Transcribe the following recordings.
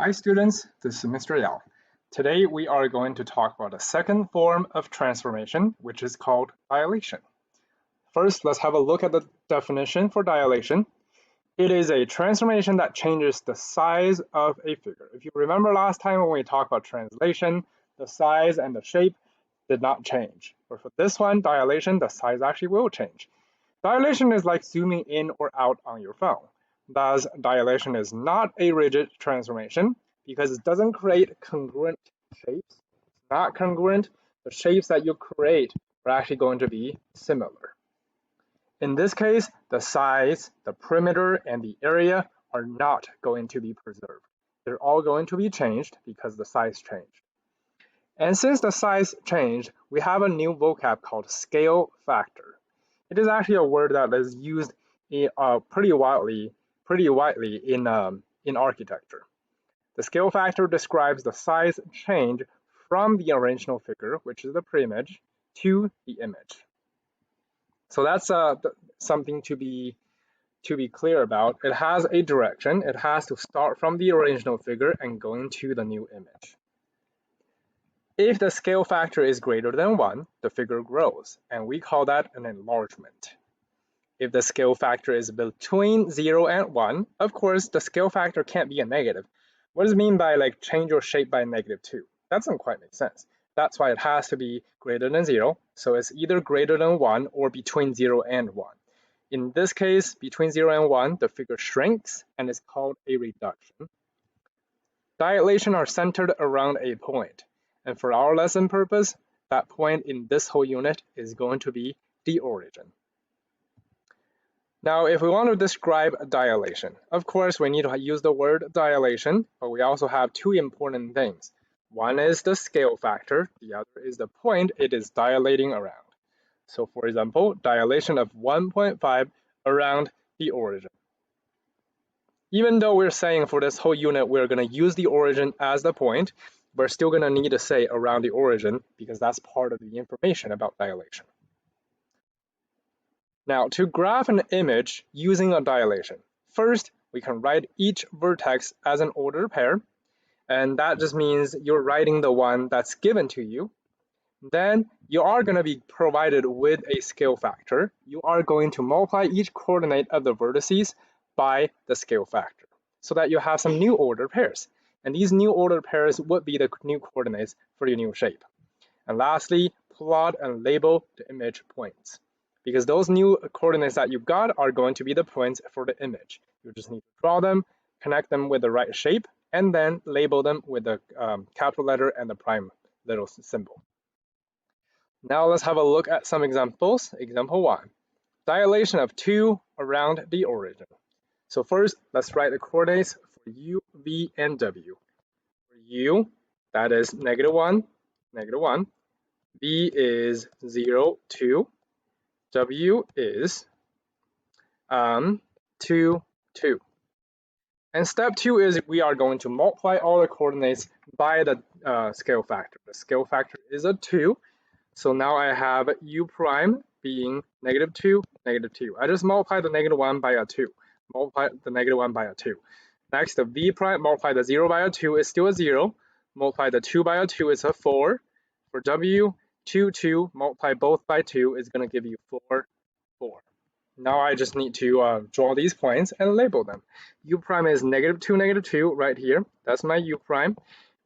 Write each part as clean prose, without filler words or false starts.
Hi students, this is Mr. Yao. Today we are going to talk about a second form of transformation, which is called dilation. First, let's have a look at the definition for dilation. It is a transformation that changes the size of a figure. If you remember last time when we talked about translation, the size and the shape did not change. But for this one, dilation, the size actually will change. Dilation is like zooming in or out on your phone. Thus, dilation is not a rigid transformation because it doesn't create congruent shapes. It's not congruent. The shapes that you create are actually going to be similar. In this case, the size, the perimeter, and the area are not going to be preserved. They're all going to be changed because the size changed. And since the size changed, we have a new vocab called scale factor. It is actually a word that is used pretty widely in architecture. The scale factor describes the size change from the original figure, which is the preimage, to the image. So that's something to be clear about. It has a direction. It has to start from the original figure and go into the new image. If the scale factor is greater than 1, the figure grows, and we call that an enlargement. If the scale factor is between 0 and 1, of course, the scale factor can't be a negative. What does it mean by like change your shape by -2? That doesn't quite make sense. That's why it has to be greater than 0. So it's either greater than 1 or between 0 and 1. In this case, between 0 and 1, the figure shrinks and is called a reduction. Dilations are centered around a point. And for our lesson purpose, that point in this whole unit is going to be the origin. Now, if we want to describe a dilation, of course, we need to use the word dilation, but we also have two important things. One is the scale factor, the other is the point it is dilating around. So, for example, dilation of 1.5 around the origin. Even though we're saying for this whole unit, we're going to use the origin as the point, we're still going to need to say around the origin because that's part of the information about dilation. Now, to graph an image using a dilation, first, we can write each vertex as an ordered pair, and that just means you're writing the one that's given to you. Then you are going to be provided with a scale factor. You are going to multiply each coordinate of the vertices by the scale factor so that you have some new ordered pairs. And these new ordered pairs would be the new coordinates for your new shape. And lastly, plot and label the image points, because those new coordinates that you've got are going to be the points for the image. You just need to draw them, connect them with the right shape, and then label them with the capital letter and the prime little symbol. Now let's have a look at some examples. Example 1, dilation of 2 around the origin. So first, let's write the coordinates for u, v, and w. For u, that is -1, -1. V is 0, 2. W is 2, 2. And step 2 is we are going to multiply all the coordinates by the scale factor. The scale factor is a 2. So now I have u prime being -2, -2. I just multiply the -1 by a 2. Multiply the -1 by a 2. Next, the v prime, multiply the 0 by a 2 is still a 0. Multiply the 2 by a 2 is a 4. For w, 2, 2, multiply both by 2 is going to give you 4, 4. Now I just need to draw these points and label them. U prime is -2, -2 right here. That's my u prime.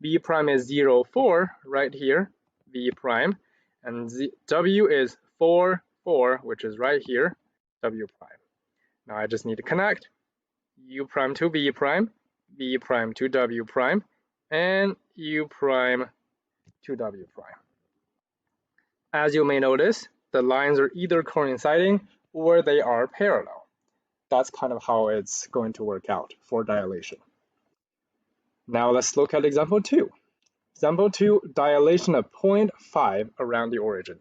V prime is 0, 4 right here. V prime. And w is 4, 4, which is right here. W prime. Now I just need to connect u prime to v prime, v prime to w prime, and u prime to w prime. As you may notice, the lines are either coinciding or they are parallel. That's kind of how it's going to work out for dilation. Now let's look at example 2. Example 2, dilation of 0.5 around the origin.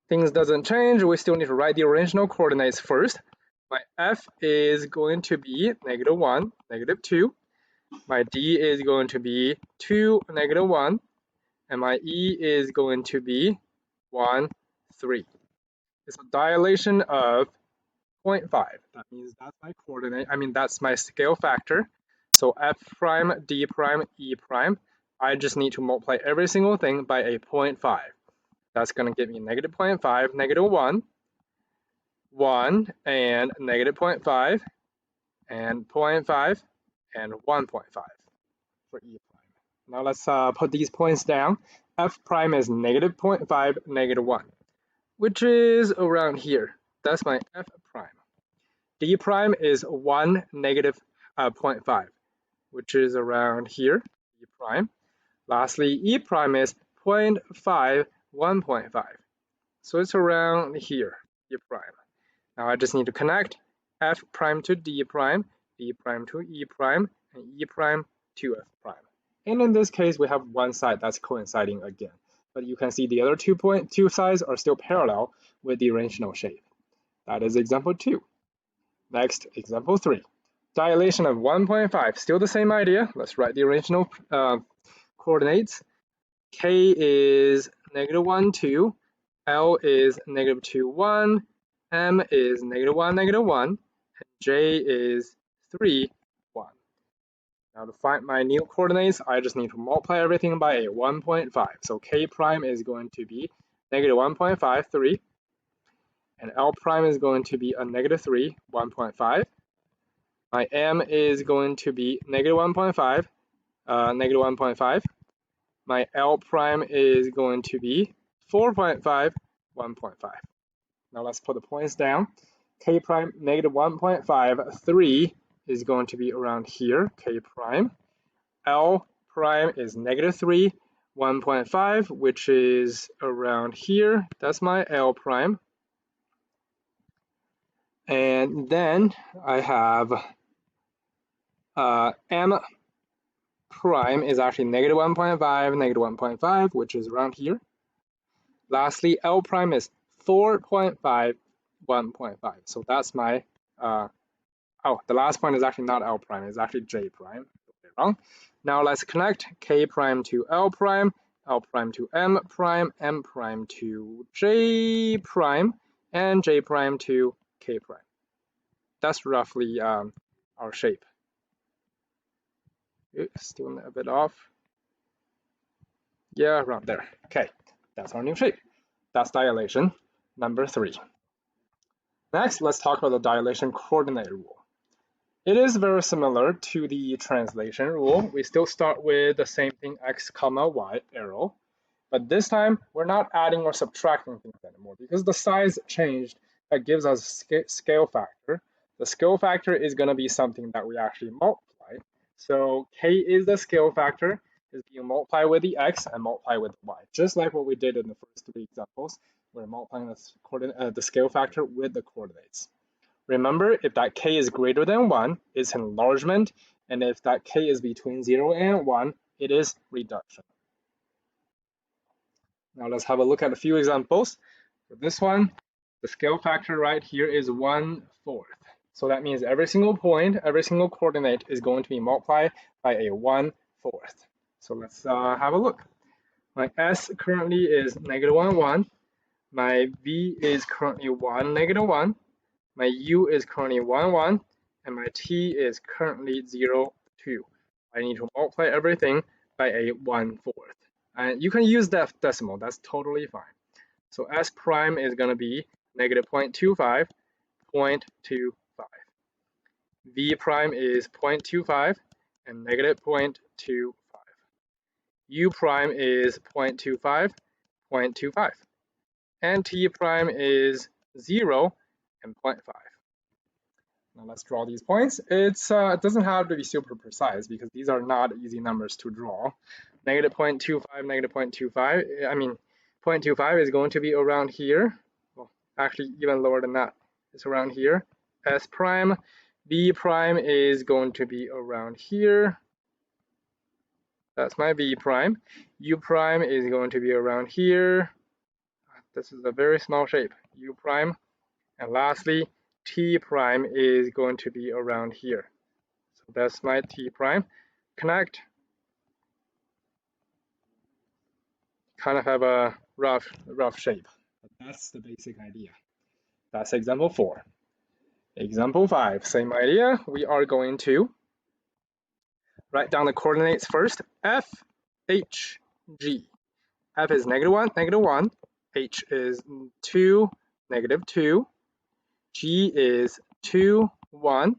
Things doesn't change, we still need to write the original coordinates first. My f is going to be -1, -2. My d is going to be 2, -1. And my e is going to be 1, 3. It's a dilation of 0.5. That means that's my coordinate, that's my scale factor. So So f prime, d prime, e prime, I just need to multiply every single thing by a 0.5. That's going to give me negative 0.5, negative 1, 1, and negative 0.5, and 0.5, and 1.5 for e prime. Now let's put these points down. F prime is negative 0.5, negative 1, which is around here. That's my f prime. D prime is 1, negative 0.5, which is around here, E prime. Lastly, E prime is 0.5, 1.5. So it's around here, E prime. Now I just need to connect F prime to D prime to E prime, and E prime to F prime. And in this case, we have one side that's coinciding again. But you can see the other two sides are still parallel with the rational shape. That is example 2. Next, example 3. Dilation of 1.5. Still the same idea. Let's write the original coordinates. K is negative 1, 2. L is negative 2, 1. M is negative 1, negative 1. And J is 3, 1. Now to find my new coordinates, I just need to multiply everything by a 1.5. So K prime is going to be negative 1.5, 3. And L prime is going to be a negative 3, 1.5. My M is going to be negative 1.5, negative 1.5. My L prime is going to be 4.5, 1.5. Now let's put the points down. K prime, negative 1.5, 3 is going to be around here, K prime. L prime is negative 3, 1.5, which is around here. That's my L prime. And then I have M prime is actually negative 1.5, negative 1.5, which is around here. Lastly, L prime is 4.5, 1.5. So that's my, the last point is actually not L prime, it's actually J prime. Okay, wrong. Now let's connect K prime to L prime to M prime to J prime, and J prime to K prime. That's roughly our shape. Still a bit off. Yeah, around there. Okay, that's our new shape. That's dilation number 3. Next, let's talk about the dilation coordinator rule. It is very similar to the translation rule. We still start with the same thing, x comma y arrow, but this time we're not adding or subtracting things anymore because the size changed. That gives us scale factor. The scale factor is going to be something that we actually multiply. So k is the scale factor, is being multiplied with the x and multiplied with y, just like what we did in the first 3 examples. We're multiplying the scale factor with the coordinates. Remember, if that k is greater than 1, it's enlargement, and if that k is between 0 and 1, it is reduction. Now let's have a look at a few examples. For this one, the scale factor right here is 1/4. So that means every single point, every single coordinate is going to be multiplied by a 1/4. So let's have a look. My s currently is negative 1, 1. My v is currently 1, negative 1. My u is currently 1, 1. And my t is currently 0, 2. I need to multiply everything by a 1/4. And you can use that decimal, that's totally fine. So s prime is going to be negative 0.25, 0.25. V prime is 0.25 and negative 0.25. U prime is 0.25, 0.25. And T prime is 0 and 0.5. Now let's draw these points. It doesn't have to be super precise because these are not easy numbers to draw. Negative 0.25, negative 0.25, I mean 0.25 is going to be around here. Well, actually even lower than that. It's around here. S prime, V prime is going to be around here. That's my V prime. U prime is going to be around here. This is a very small shape, U prime. And lastly, T prime is going to be around here. So that's my T prime. Connect. Kind of have a rough shape. But that's the basic idea. That's example 4. Example 5, same idea. We are going to Write down the coordinates first. F, H, G. F is -1, -1. H is 2, -2. G is 2, 1.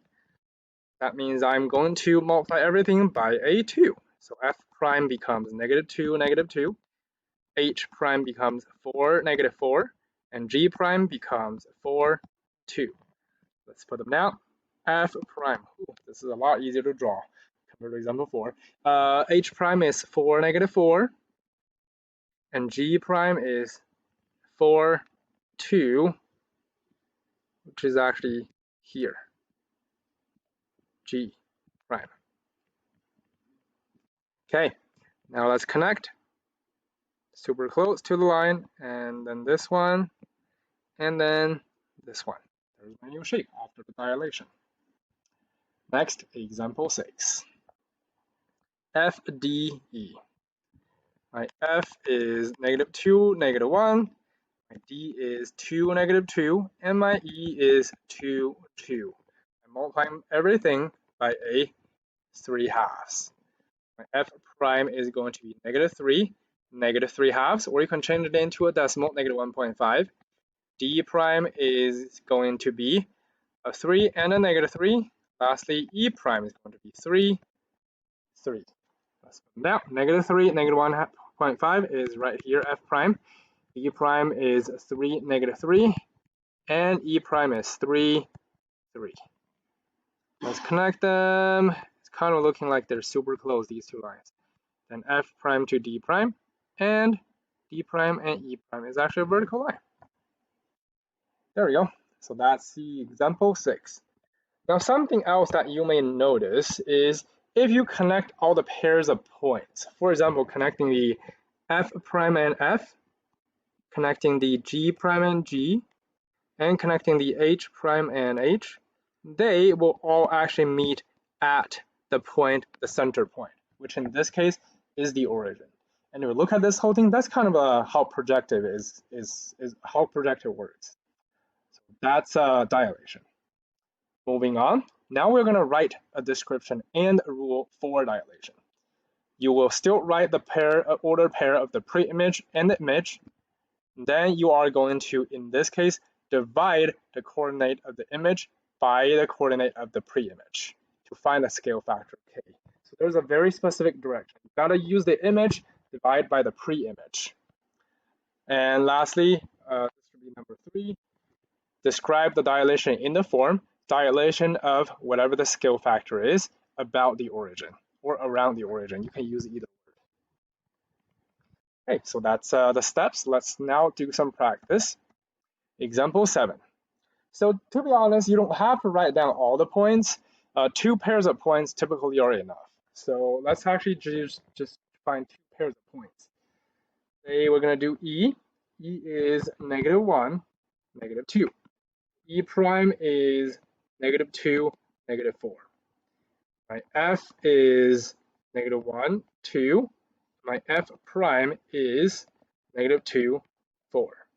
That means I'm going to multiply everything by a 2. So F prime becomes -2, -2. H prime becomes 4, -4. And G prime becomes 4, 2. Let's put them down. F prime. Ooh, this is a lot easier to draw compared to example 4. H prime is 4, -4. And G prime is 4, 2, which is actually here. G prime. Okay, now let's connect. Super close to the line, and then this one, and then this one. There's my new shape after the dilation. Next, example 6. FDE. My F is -2, -1. My D is 2, -2, and my E is 2, 2. I'm multiplying everything by a 3/2. My F prime is going to be -3, -3/2, or you can change it into a decimal, -1.5. D prime is going to be a 3 and a -3. Lastly, E prime is going to be 3, 3. Let's put them down. -3, -1.5 is right here, F prime. E prime is 3, -3. And E prime is 3, 3. Let's connect them. It's kind of looking like they're super close, these two lines. Then F prime to D prime, and D prime and E prime is actually a vertical line. There we go. So that's the example 6. Now something else that you may notice is if you connect all the pairs of points, for example, connecting the F prime and F, connecting the G prime and G, and connecting the H prime and H, they will all actually meet at the point, the center point, which in this case is the origin. And if you look at this whole thing, that's kind of how projective is how projective works. So that's dilation. Moving on, now we're going to write a description and a rule for dilation. You will still write the ordered pair of the pre-image and the image. Then you are going to, in this case, divide the coordinate of the image by the coordinate of the pre-image to find the scale factor k. So there's a very specific direction. You've got to use the image divided by the pre-image. And lastly, this should be number 3. Describe the dilation in the form dilation of whatever the scale factor is about the origin or around the origin. You can use either word. Okay, so that's the steps. Let's now do some practice. Example 7. So to be honest, you don't have to write down all the points. 2 pairs of points typically are enough. So let's actually just find 2 pairs of points. Say we're going to do E. E is -1, -2. E prime is -2, -4. My F is -1, 2. My F prime is -2, 4.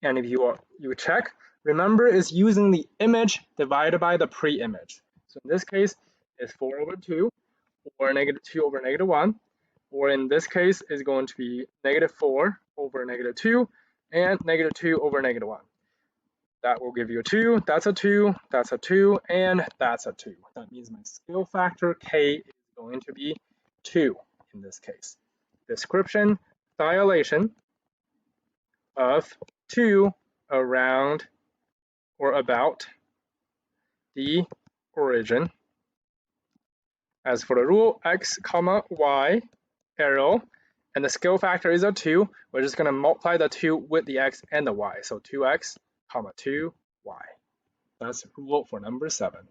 And if you check, remember it's using the image divided by the pre-image. So in this case, it's 4/2, or -2 over -1, or in this case, is going to be -4 over -2, and -2 over -1. That will give you a 2, that's a 2, that's a 2, and that's a 2. That means my scale factor k is going to be 2 in this case. Description, dilation of 2 around or about the origin. As for the rule, x, y, arrow, and the scale factor is a 2, we're just going to multiply the 2 with the x and the y. So 2x, 2y. That's rule for number 7.